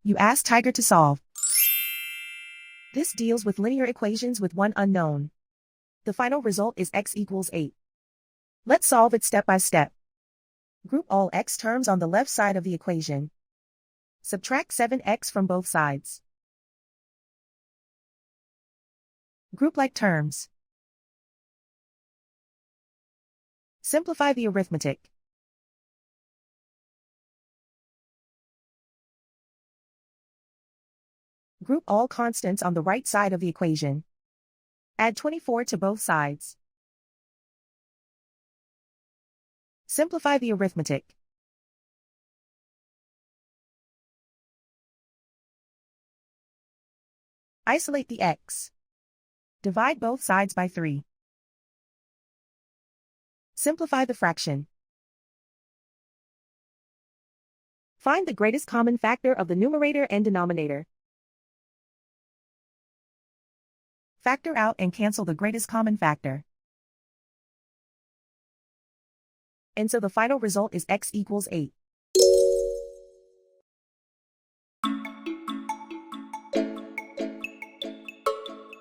You ask Tiger to solve. This deals with linear equations with one unknown. The final result is x equals 8. Let's solve it step by step. Group all x terms on the left side of the equation. Subtract 7x from both sides. Group like terms. Simplify the arithmetic. Group all constants on the right side of the equation. Add 24 to both sides. Simplify the arithmetic. Isolate the x. Divide both sides by 3. Simplify the fraction. Find the greatest common factor of the numerator and denominator. Factor out and cancel the greatest common factor. And so the final result is x equals 8.